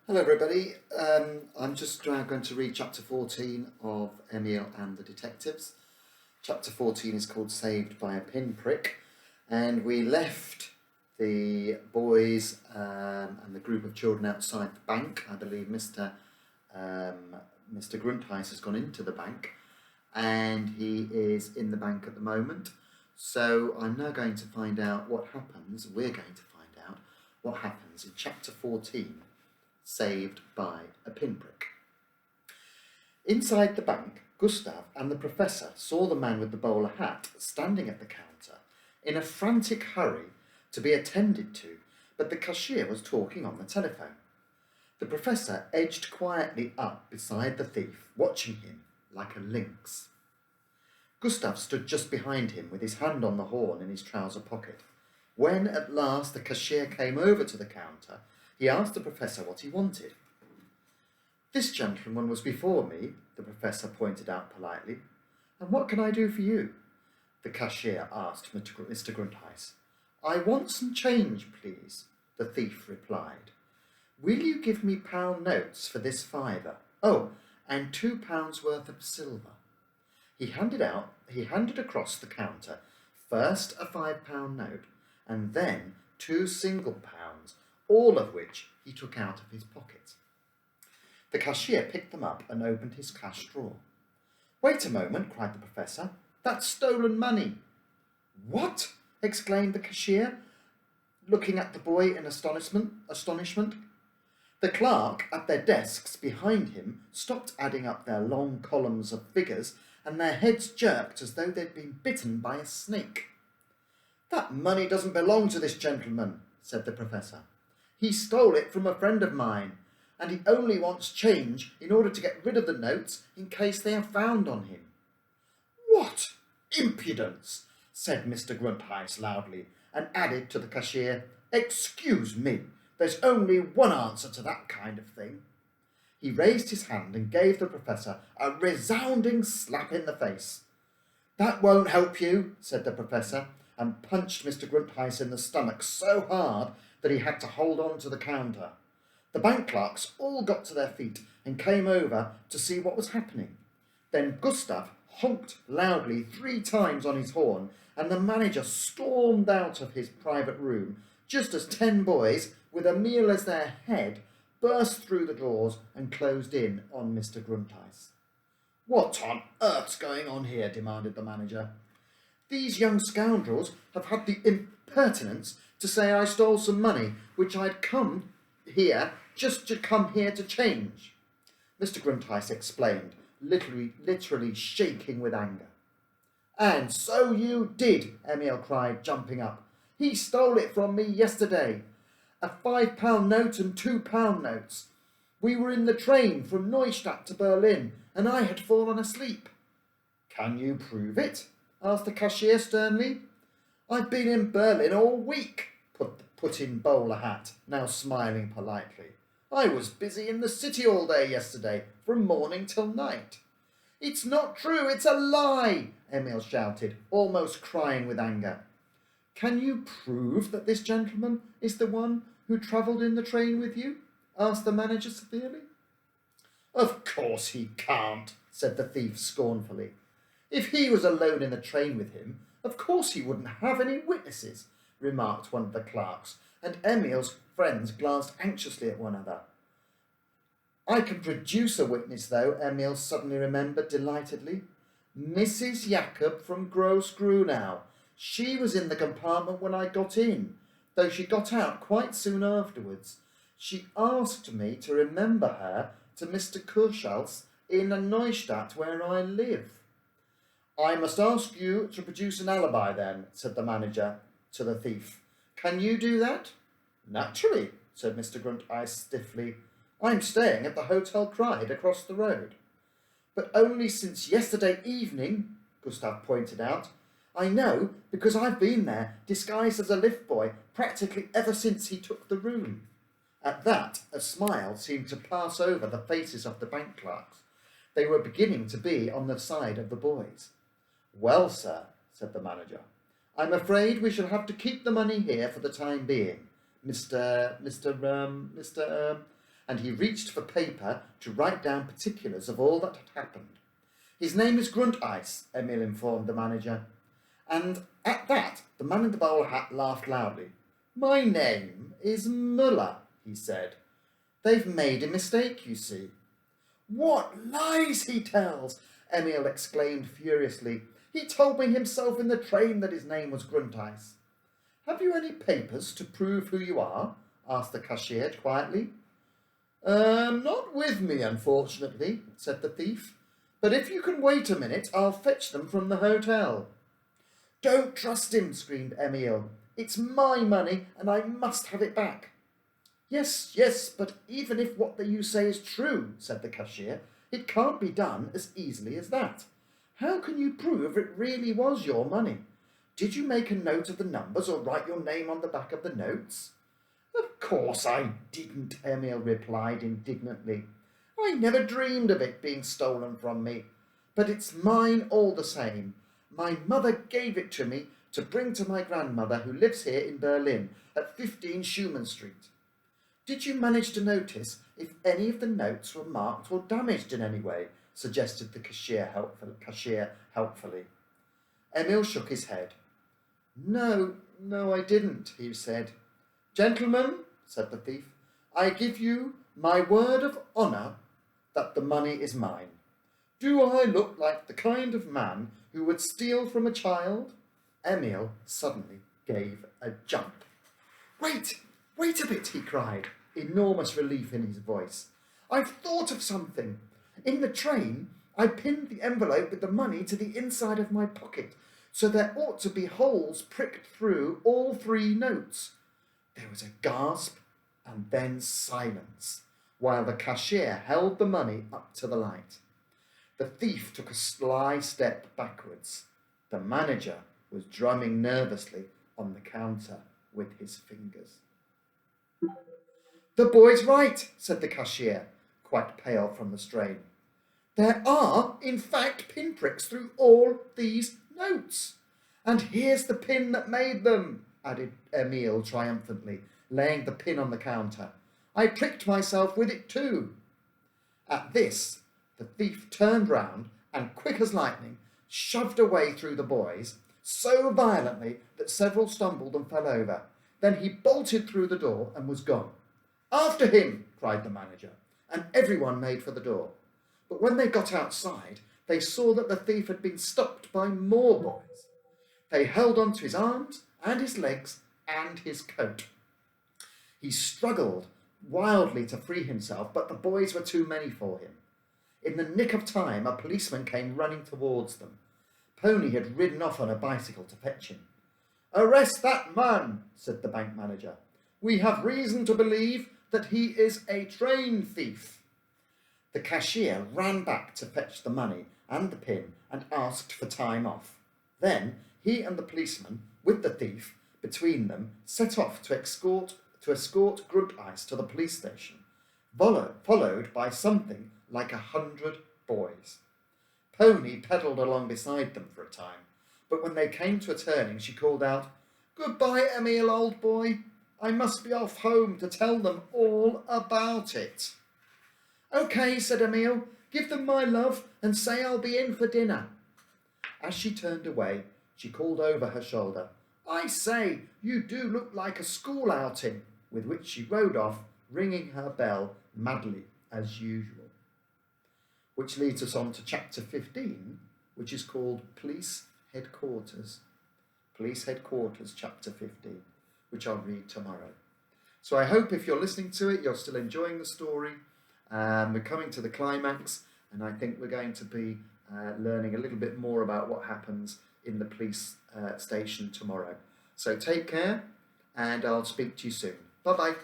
Hello everybody, I'm just now going to read chapter 14 of Emil and the Detectives. Chapter 14 is called Saved by a Pinprick, and we left the boys and the group of children outside the bank. I believe Mr. Gruntheis has gone into the bank and he is in the bank at the moment. So I'm now going to find out what happens, we're going to find out what happens in chapter 14. Saved by a Pinprick. Inside the bank, Gustav and the professor saw the man with the bowler hat standing at the counter in a frantic hurry to be attended to, but the cashier was talking on the telephone. The professor edged quietly up beside the thief, watching him like a lynx. Gustav stood just behind him with his hand on the horn in his trouser pocket. When at last the cashier came over to the counter, he asked the professor what he wanted. "This gentleman was before me," the professor pointed out politely. "And what can I do for you?" the cashier asked Mr. Gruntheis. "I want some change, please," the thief replied. "Will you give me pound notes for this £5? Oh, and £2 worth of silver." He handed across the counter first a £5 note and then 2 single pounds, all of which he took out of his pocket. The cashier picked them up and opened his cash drawer. "Wait a moment," cried the professor. "That's stolen money." "What?" exclaimed the cashier, looking at the boy in astonishment. The clerk at their desks behind him stopped adding up their long columns of figures, and their heads jerked as though they'd been bitten by a snake. "That money doesn't belong to this gentleman," said the professor. "He stole it from a friend of mine, and he only wants change in order to get rid of the notes in case they are found on him." "What impudence!" said Mr. Gruntheis loudly, and added to the cashier, "Excuse me, there's only one answer to that kind of thing." He raised his hand and gave the professor a resounding slap in the face. "That won't help you," said the professor, and punched Mr. Gruntheis in the stomach so hard that he had to hold on to the counter. The bank clerks all got to their feet and came over to see what was happening. Then Gustav honked loudly 3 times on his horn, and the manager stormed out of his private room, just as 10 boys, with Emil as their head, burst through the doors and closed in on Mr. Gruntheis. "What on earth's going on here?" demanded the manager. "These young scoundrels have had the impertinence to say I stole some money, which I'd come here to change," Mr. Gruntheis explained, literally shaking with anger. "And so you did," Emil cried, jumping up. "He stole it from me yesterday. A £5 note and £2 notes. We were in the train from Neustadt to Berlin, and I had fallen asleep." "Can you prove it?" asked the cashier sternly. "I've been in Berlin all week," put in Bowler Hat, now smiling politely. "I was busy in the city all day yesterday, from morning till night." "It's not true, it's a lie," Emil shouted, almost crying with anger. "Can you prove that this gentleman is the one who travelled in the train with you?" asked the manager severely. "Of course he can't," said the thief scornfully. "If he was alone in the train with him, of course he wouldn't have any witnesses," remarked one of the clerks, and Emil's friends glanced anxiously at one another. "I can produce a witness, though," Emil suddenly remembered delightedly. "Mrs. Jakob from Gross Grunau. She was in the compartment when I got in, though she got out quite soon afterwards. She asked me to remember her to Mr. Kurschalz in Neustadt, where I live." "I must ask you to produce an alibi then," said the manager to the thief. "Can you do that?" "Naturally," said Mr. Gruntheis stiffly. "I'm staying at the Hotel Cried across the road." "But only since yesterday evening," Gustav pointed out. "I know, because I've been there, disguised as a lift boy, practically ever since he took the room." At that, a smile seemed to pass over the faces of the bank clerks. They were beginning to be on the side of the boys. "Well, sir," said the manager, "I'm afraid we shall have to keep the money here for the time being. and he reached for paper to write down particulars of all that had happened. His name is Grunteis, Emil informed the manager. And at that, the man in the bowler hat laughed loudly. My name is Muller, he said. They've made a mistake, you see. What lies he tells, Emil exclaimed furiously. He told me himself in the train that his name was Grunteis. Have you any papers to prove who you are? Asked the cashier quietly. Not with me, unfortunately, said the thief. But if you can wait a minute, I'll fetch them from the hotel. Don't trust him, screamed Emil. It's my money, and I must have it back. Yes, but even if what you say is true, said the cashier, it can't be done as easily as that. How can you prove it really was your money? Did you make a note of the numbers or write your name on the back of the notes? Of course I didn't, Emil replied indignantly. I never dreamed of it being stolen from me. But it's mine all the same. My mother gave it to me to bring to my grandmother who lives here in Berlin at 15 Schumann Street. Did you manage to notice if any of the notes were marked or damaged in any way? Suggested the cashier helpfully. Emil shook his head. No, I didn't, he said. Gentlemen, said the thief, I give you my word of honour that the money is mine. Do I look like the kind of man who would steal from a child? Emil suddenly gave a jump. Wait a bit, he cried, enormous relief in his voice. I've thought of something. In the train, I pinned the envelope with the money to the inside of my pocket, so there ought to be holes pricked through all 3 notes. There was a gasp and then silence, while the cashier held the money up to the light. The thief took a sly step backwards. The manager was drumming nervously on the counter with his fingers. The boy's right, said the cashier, quite pale from the strain. There are, in fact, pinpricks through all these notes. And here's the pin that made them, added Emil triumphantly, laying the pin on the counter. I pricked myself with it too. At this, the thief turned round and, quick as lightning, shoved a way through the boys so violently that several stumbled and fell over. Then he bolted through the door and was gone. After him, cried the manager, and everyone made for the door. But when they got outside, they saw that the thief had been stopped by more boys. They held on to his arms and his legs and his coat. He struggled wildly to free himself, but the boys were too many for him. In the nick of time, a policeman came running towards them. Pony had ridden off on a bicycle to fetch him. Arrest that man, said the bank manager. We have reason to believe that he is a train thief. The cashier ran back to fetch the money and the pin and asked for time off. Then he and the policeman, with the thief between them, set off to escort Grunteis to the police station, followed by something like 100 boys. Pony pedalled along beside them for a time, but when they came to a turning, she called out, Goodbye, Emil, old boy. I must be off home to tell them all about it. Okay, said Emil. Give them my love and say I'll be in for dinner. As she turned away, she called over her shoulder, I say, you do look like a school outing, with which she rode off, ringing her bell madly as usual. Which leads us on to chapter 15, which is called Police Headquarters. Police Headquarters, chapter 15, which I'll read tomorrow. So I hope if you're listening to it, you're still enjoying the story. We're coming to the climax, and I think we're going to be learning a little bit more about what happens in the police station tomorrow. So take care, and I'll speak to you soon. Bye-bye.